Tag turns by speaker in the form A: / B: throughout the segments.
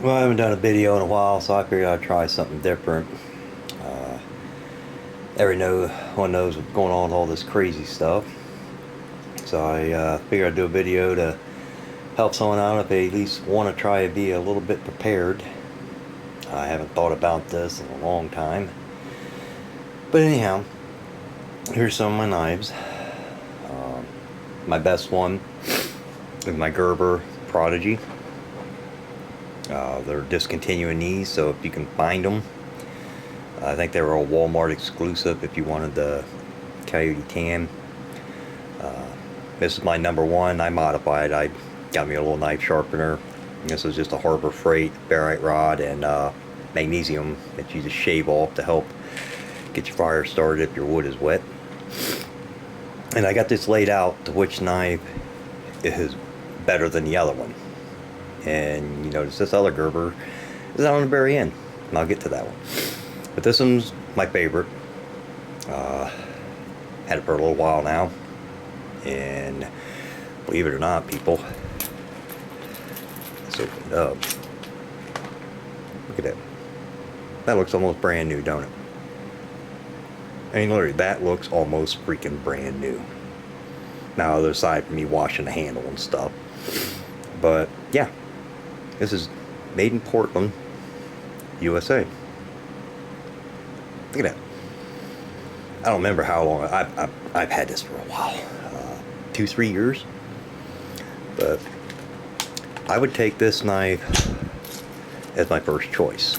A: Well, I haven't done a video in a while, so I figured I'd try something different. Uh, Everyone knows what's going on with all this crazy stuff. So I figured I'd do a video to help someone out if they at least want to try to be a little bit prepared. I haven't thought about this in a long time. But anyhow, here's some of my knives. My best one is my Gerber Prodigy. They're discontinuing these, so if you can find them, I think they were a Walmart exclusive if you wanted the Coyote Tan. This is my number one. I modified. I got me a little knife sharpener. This is just a Harbor Freight barite rod and magnesium that you just shave off to help get your fire started if your wood is wet. And I got this laid out to which knife is better than the other one. And you notice this other Gerber is out on the very end, and I'll get to that one. But this one's my favorite. Had it for a little while now, and believe it or not, people, let's open it up. Look at that. That looks almost brand new, don't it? I mean, literally, that looks almost freaking brand new. Now, other side from me washing the handle and stuff. But yeah, this is made in Portland, USA. Look at that. I don't remember how long. I've had this for a while, 2-3 years. But I would take this knife as my first choice.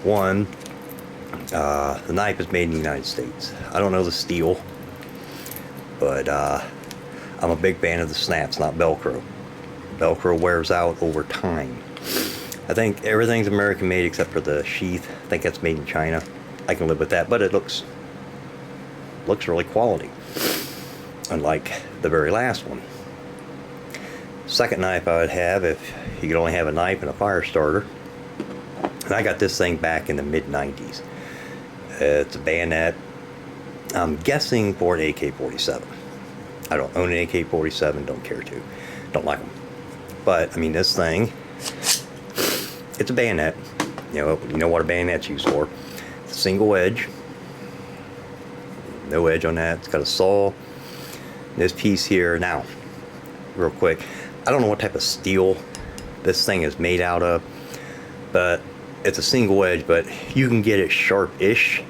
A: One, the knife is made in the United States. I don't know the steel, but I'm a big fan of the snaps, not Velcro. Velcro wears out over time. I think everything's American made except for the sheath. I think that's made in China. I can live with that, but it looks really quality, unlike the very last one. Second knife I would have, if you could only have a knife and a fire starter, and I got this thing back in the mid-90s. It's a bayonet. I'm guessing for an AK-47. I don't own an AK-47, don't care to. Don't like them. But, I mean, this thing, it's a bayonet. You know what a bayonet's used for. It's a single edge. No edge on that. It's got a saw. This piece here, now, real quick, I don't know what type of steel this thing is made out of, but it's a single edge, but you can get it sharp-ish,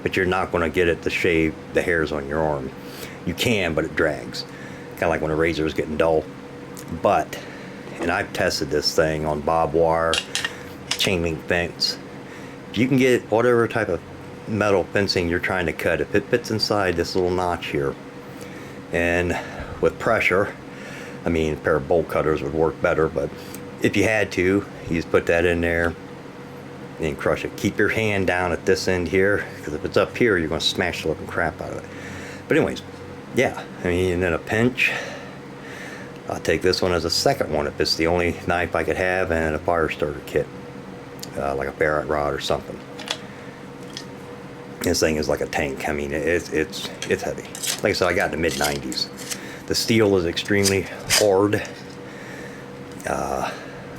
A: but you're not going to get it to shave the hairs on your arm. You can, but it drags. Kind of like when a razor is getting dull. But, and I've tested this thing on barbed wire, chain link fence. If you can get whatever type of metal fencing you're trying to cut, if it fits inside this little notch here, and with pressure, I mean, a pair of bolt cutters would work better, but if you had to, you just put that in there and crush it. Keep your hand down at this end here, because if it's up here, you're going to smash the living crap out of it. But anyways, yeah, I mean, and in a pinch, I'll take this one as a second one if it's the only knife I could have, and a fire starter kit, like a barite rod or something. This thing is like a tank. I mean, it's heavy. Like I said, I got in the mid-90s. The steel is extremely hard,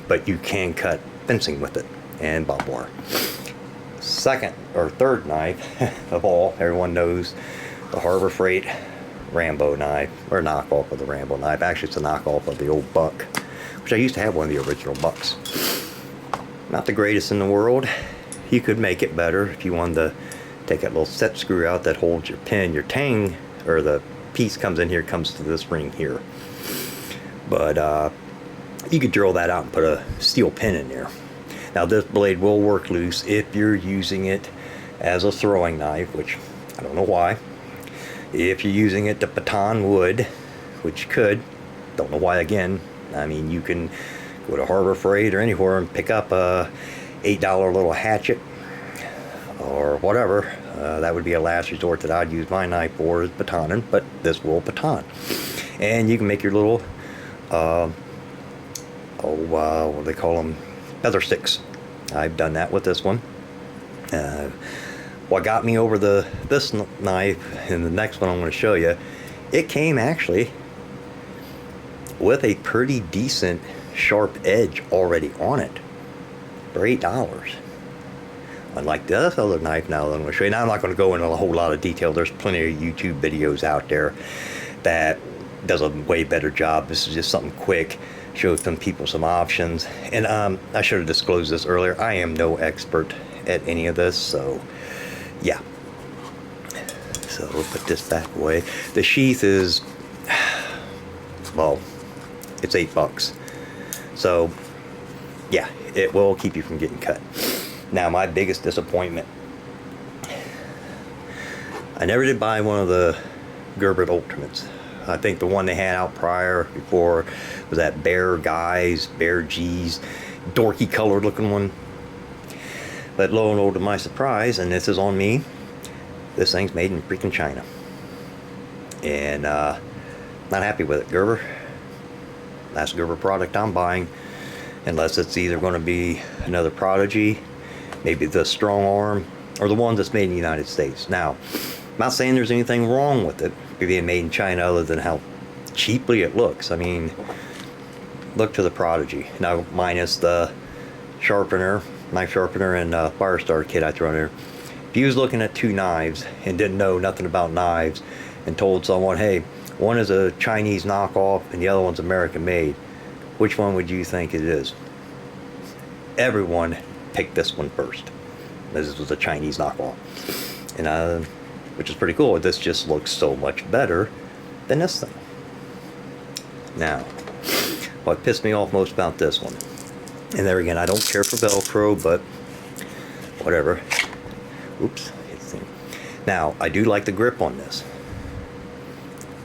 A: but you can cut fencing with it and barbed wire. Second or third knife of all, everyone knows the Harbor Freight Rambo knife, or knockoff of the Rambo knife. Actually, it's a knockoff of the old Buck, which I used to have one of the original Bucks. Not the greatest in the world. You could make it better if you wanted to take that little set screw out that holds your pin. Your tang, or the piece comes in here, comes to this ring here. But you could drill that out and put a steel pin in there. Now this blade will work loose if you're using it as a throwing knife, which I don't know why. If you're using it to baton wood, which you could, don't know why again. I mean, you can go to Harbor Freight or anywhere and pick up a $8 little hatchet or whatever. That would be a last resort that I'd use my knife for, is batoning, but this will baton. And you can make your little, what do they call them? Feather sticks. I've done that with this one. What got me over this knife, and the next one I'm going to show you, it came actually with a pretty decent sharp edge already on it. for $8. Unlike this other knife now that I'm going to show you. Now I'm not going to go into a whole lot of detail. There's plenty of YouTube videos out there that does a way better job. This is just something quick, shows some people some options. And I should have disclosed this earlier. I am no expert at any of this, so yeah. So we'll put this back away. The sheath is, well, it's $8. So yeah, it will keep you from getting cut. Now, my biggest disappointment, I never did buy one of the Gerber Ultimates. I think the one they had out prior before was that Bear G's, dorky colored looking one. But lo and behold, to my surprise, and this is on me, this thing's made in freaking China. And not happy with it. Gerber, last Gerber product I'm buying, unless it's either going to be another Prodigy, maybe the Strong Arm, or the one that's made in the United States. Now, I'm not saying there's anything wrong with it being made in China other than how cheaply it looks. I mean, look to the Prodigy. Now, minus the sharpener, knife sharpener, and fire starter kit I throw in there. If you was looking at two knives and didn't know nothing about knives and told someone, hey, one is a Chinese knockoff and the other one's American made, which one would you think it is? Everyone picked this one first. This was a Chinese knockoff. And which is pretty cool. This just looks so much better than this thing. Now, what pissed me off most about this one, and there again, I don't care for Velcro, but whatever. Oops. Now, I do like the grip on this.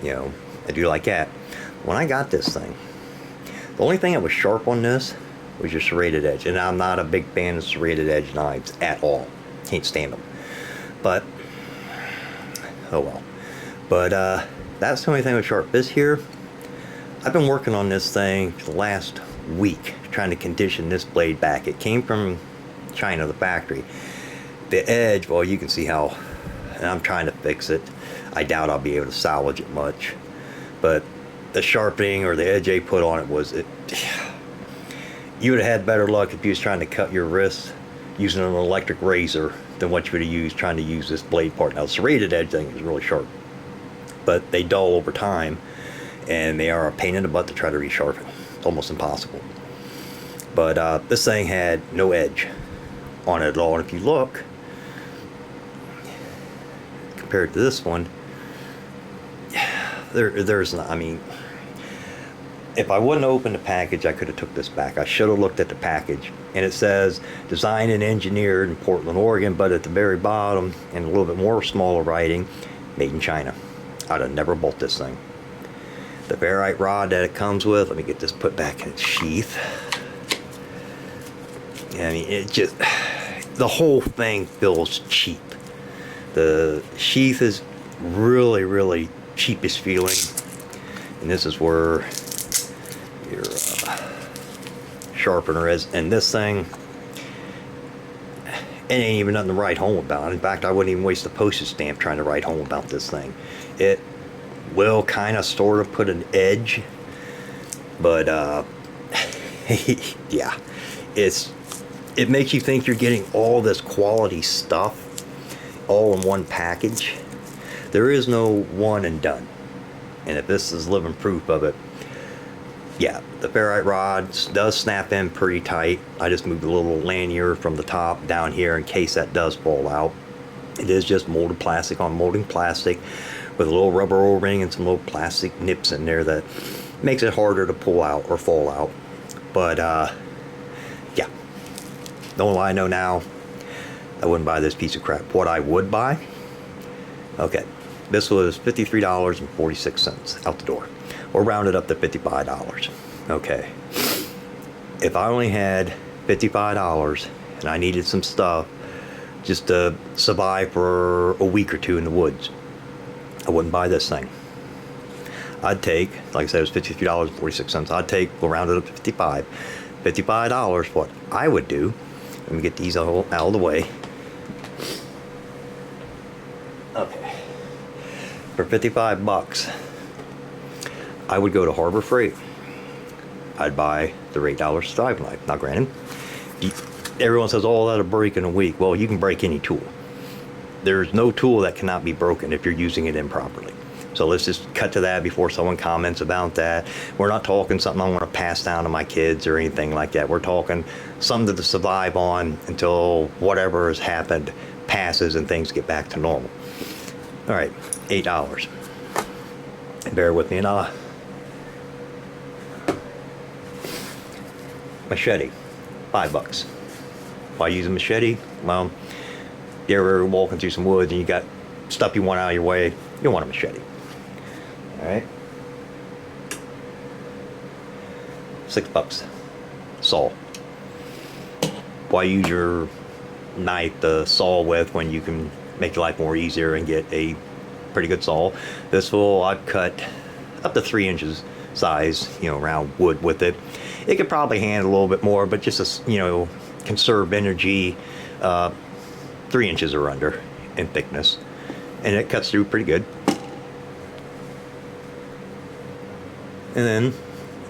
A: You know, I do like that. When I got this thing, the only thing that was sharp on this was your serrated edge. And I'm not a big fan of serrated edge knives at all. Can't stand them. But, oh well. But that's the only thing that was sharp. This here, I've been working on this thing for the last week, trying to condition this blade back. It came from China, the factory. The edge, well, you can see how, and I'm trying to fix it. I doubt I'll be able to salvage it much. But the sharpening or the edge they put on it was, you would have had better luck if you was trying to cut your wrist using an electric razor than what you would have used trying to use this blade part. Now, the serrated edge thing is really sharp, but they dull over time, and they are a pain in the butt to try to resharpen. It's almost impossible. But this thing had no edge on it at all, and if you look, compared to this one, there's not, I mean, if I wouldn't open the package, I could have took this back. I should have looked at the package, and it says designed and engineered in Portland, Oregon, but at the very bottom, and a little bit more smaller writing, made in China. I'd have never bought this thing. The ferrite rod that it comes with, let me get this put back in its sheath. I mean, it just, the whole thing feels cheap. The sheath is really, really cheapest feeling, and this is where your sharpener is. And this thing, it ain't even nothing to write home about. In fact, I wouldn't even waste a postage stamp trying to write home about this thing. It will kind of sort of put an edge, but yeah, it makes you think you're getting all this quality stuff all in one package. There is no one and done, and if this is living proof of it, yeah, the ferrite rod does snap in pretty tight. I just moved a little lanyard from the top down here in case that does fall out. It is just molded plastic on molding plastic with a little rubber O-ring and some little plastic nips in there that makes it harder to pull out or fall out. But yeah, the only way I know now, I wouldn't buy this piece of crap. What I would buy, okay, this was $53.46 out the door, or rounded up to $55. Okay, if I only had $55 and I needed some stuff just to survive for a week or two in the woods, I wouldn't buy this thing. I'd take, like I said, it was $53.46. I'd take, we'll round it up to 55. $55, what I would do, let me get these all out of the way. Okay. For 55 bucks, I would go to Harbor Freight. I'd buy the $8 strive knife. Now granted, everyone says, oh, that'll break in a week. Well, you can break any tool. There's no tool that cannot be broken if you're using it improperly. So let's just cut to that before someone comments about that. We're not talking something I want to pass down to my kids or anything like that. We're talking something to survive on until whatever has happened passes and things get back to normal. All right, $8. Bear with me. And machete, $5. Why use a machete? Well, you're ever walking through some woods and you got stuff you want out of your way, you want a machete. All right, $6. Saw. Why use your knife to saw with when you can make your life more easier and get a pretty good saw? This will, I've cut up to 3 inches size, round wood with it. It could probably handle a little bit more, but just to, conserve energy, 3 inches or under in thickness, and it cuts through pretty good. And then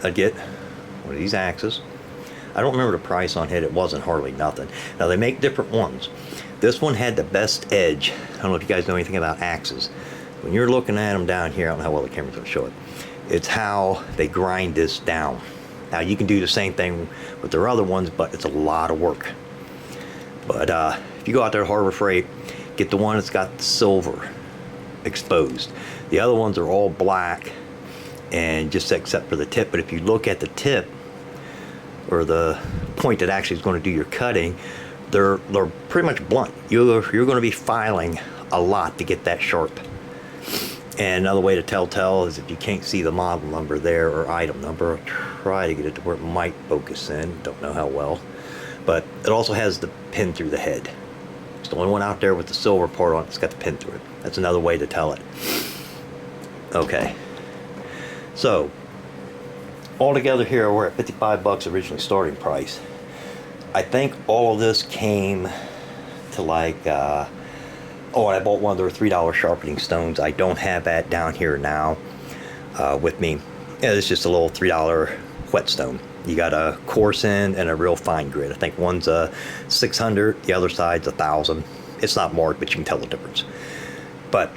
A: I get one of these axes. I don't remember the price on it. It wasn't hardly nothing. Now they make different ones. This one had the best edge. I don't know if you guys know anything about axes. When you're looking at them down here, I don't know how well the camera's going to show it. It's how they grind this down. Now you can do the same thing with their other ones, but it's a lot of work. But if you go out there to Harbor Freight, get the one that's got the silver exposed. The other ones are all black, and just except for the tip. But if you look at the tip, or the point that actually is going to do your cutting, they're pretty much blunt. You're going to be filing a lot to get that sharp. And another way to tell is if you can't see the model number there or item number, I'll try to get it to where it might focus in. Don't know how well. But it also has the pin through the head. It's the only one out there with the silver part on it. It's got the pin through it. That's another way to tell it. Okay. So, altogether here, we're at $55 originally starting price. I think all of this came to like, I bought one of their $3 sharpening stones. I don't have that down here now with me. Yeah, it's just a little $3 whetstone. You got a coarse end and a real fine grit. I think one's a 600, the other side's 1,000. It's not marked, but you can tell the difference. But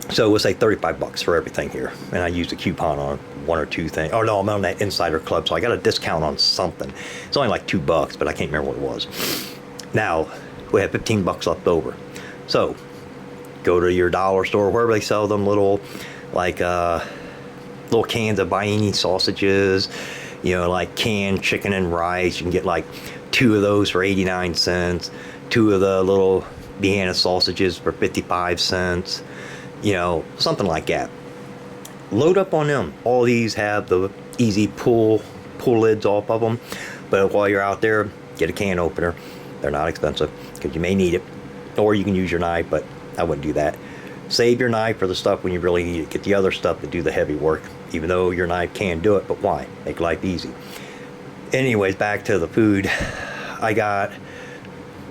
A: so we'll say $35 for everything here, and I used a coupon on one or two things. Oh no, I'm on that Insider Club, so I got a discount on something. It's only like $2, but I can't remember what it was. Now we have $15 left over. So go to your dollar store, wherever they sell them little, like little cans of Vienna sausages, like canned chicken and rice. You can get like 2 of those for 89 cents, 2 of the little Vienna sausages for 55 cents. Something like that. Load up on them. All these have the easy pull lids off of them. But while you're out there, get a can opener. They're not expensive because you may need it. Or you can use your knife, but I wouldn't do that. Save your knife for the stuff when you really need it. Get the other stuff to do the heavy work, even though your knife can do it, but why? Make life easy. Anyways, back to the food I got.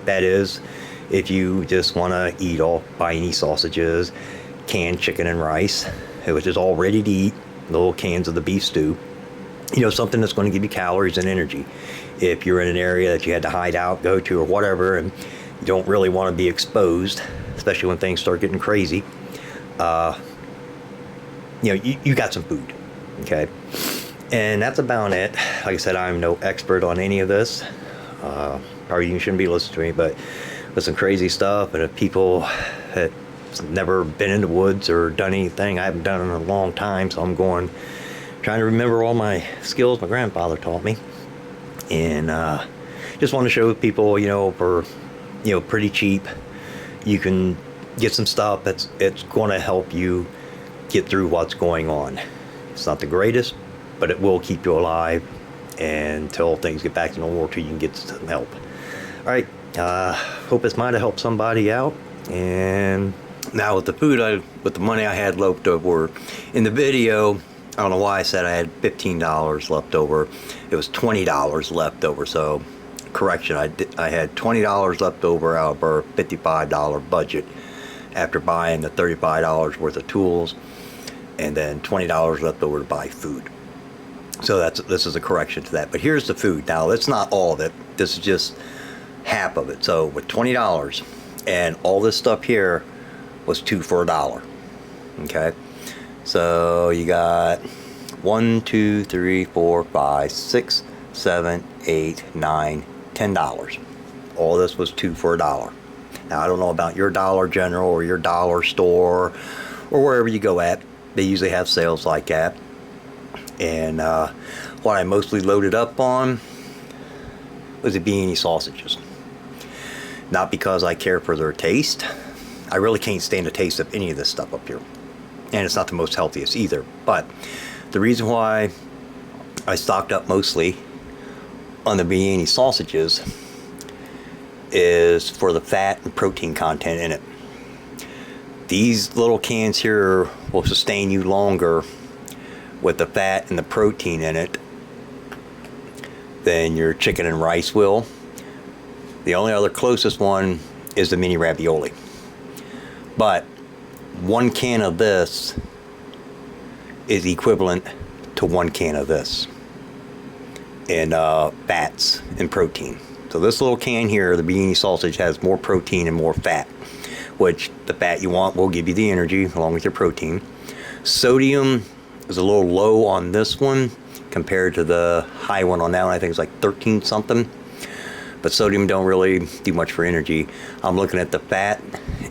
A: That is, if you just want to eat all Vienna sausages, canned chicken and rice, which is all ready to eat, little cans of the beef stew, something that's going to give you calories and energy. If you're in an area that you had to hide out, go to, or whatever, and you don't really want to be exposed, especially when things start getting crazy, you got some food, okay? And that's about it. Like I said, I'm no expert on any of this. Probably you shouldn't be listening to me, but with some crazy stuff, and if people that never been in the woods or done anything, I haven't done it in a long time, so I'm trying to remember all my skills my grandfather taught me, and just want to show people, for pretty cheap, you can get some stuff it's going to help you get through what's going on. It's not the greatest, but it will keep you alive until things get back to normal, or you can get some help. All right, hope this might have helped somebody out. And now with the food, with the money I had left over in the video, I don't know why I said I had $15 left over. It was $20 left over. So correction, I had $20 left over out of our $55 budget after buying the $35 worth of tools, and then $20 left over to buy food. So this is a correction to that. But here's the food. Now, that's not all of it. This is just half of it. So with $20, and all this stuff here was 2 for $1. Okay, so you got 1, 2, 3, 4, 5, 6, 7, 8, 9, $10. All this was 2 for $1. Now I don't know about your Dollar General or your dollar store or wherever you go at. They usually have sales like that. And what I mostly loaded up on was the beanie sausages. Not because I care for their taste. I really can't stand the taste of any of this stuff up here. And it's not the most healthiest either. But the reason why I stocked up mostly on the beanie sausages is for the fat and protein content in it. These little cans here will sustain you longer with the fat and the protein in it than your chicken and rice will. The only other closest one is the mini ravioli. But 1 can of this is equivalent to 1 can of this in fats and protein. So this little can here, the beanie sausage, has more protein and more fat, which the fat you want will give you the energy along with your protein. Sodium is a little low on this one compared to the high one on that one. I think it's like 13 something. But sodium don't really do much for energy. I'm looking at the fat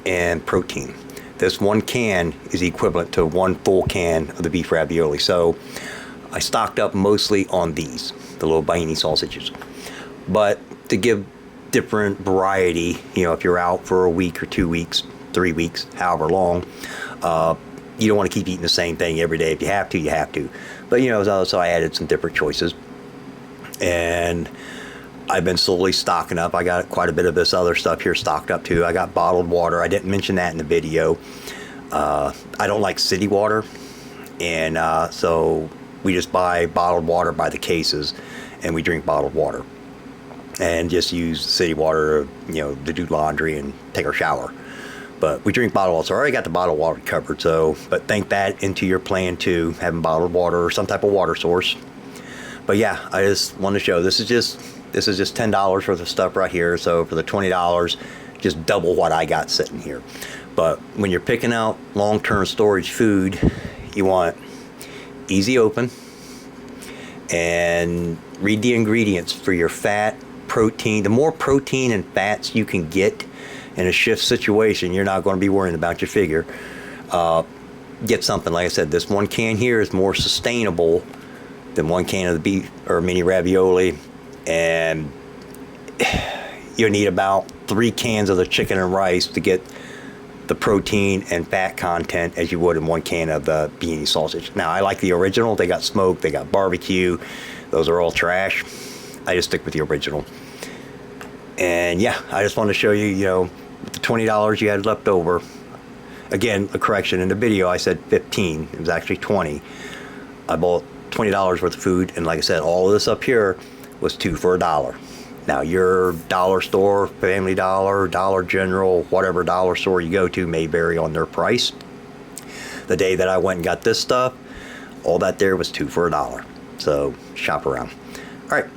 A: and protein. This 1 can is equivalent to 1 full can of the beef ravioli. So I stocked up mostly on these, the little beanie sausages. But to give different variety, you know, if you're out for a week or 2 weeks, 3 weeks, however long, you don't want to keep eating the same thing every day. If you have to, you have to. But, you know, so I added some different choices. And I've been slowly stocking up. I got quite a bit of this other stuff here stocked up too. I got bottled water. I didn't mention that in the video. I don't like city water. And so we just buy bottled water by the cases, and we drink bottled water. And just use city water, you know, to do laundry and take our shower. But we drink bottled water, so I already got the bottled water covered. So, but think that into your plan too, having bottled water or some type of water source. But yeah, I just wanted to show this is just $10 worth of stuff right here. So for the $20, just double what I got sitting here. But when you're picking out long-term storage food, you want easy open and read the ingredients for your fat, protein. The more protein and fats you can get in a shift situation, you're not going to be worrying about your figure. Get something, like I said, this 1 can here is more sustainable than 1 can of the beef or mini ravioli, and you need about 3 cans of the chicken and rice to get the protein and fat content as you would in 1 can of the beanie sausage. Now I like the original. They got smoked, they got barbecue. Those are all trash. I just stick with the original. And yeah, I just wanted to show you, you know, with the $20 you had left over. Again, a correction, in the video I said 15. It was actually 20. I bought $20 worth of food, and like I said, all of this up here was 2 for $1. Now your dollar store, Family Dollar, Dollar General, whatever dollar store you go to may vary on their price. The day that I went and got this stuff, all that there was 2 for $1. So shop around. All right.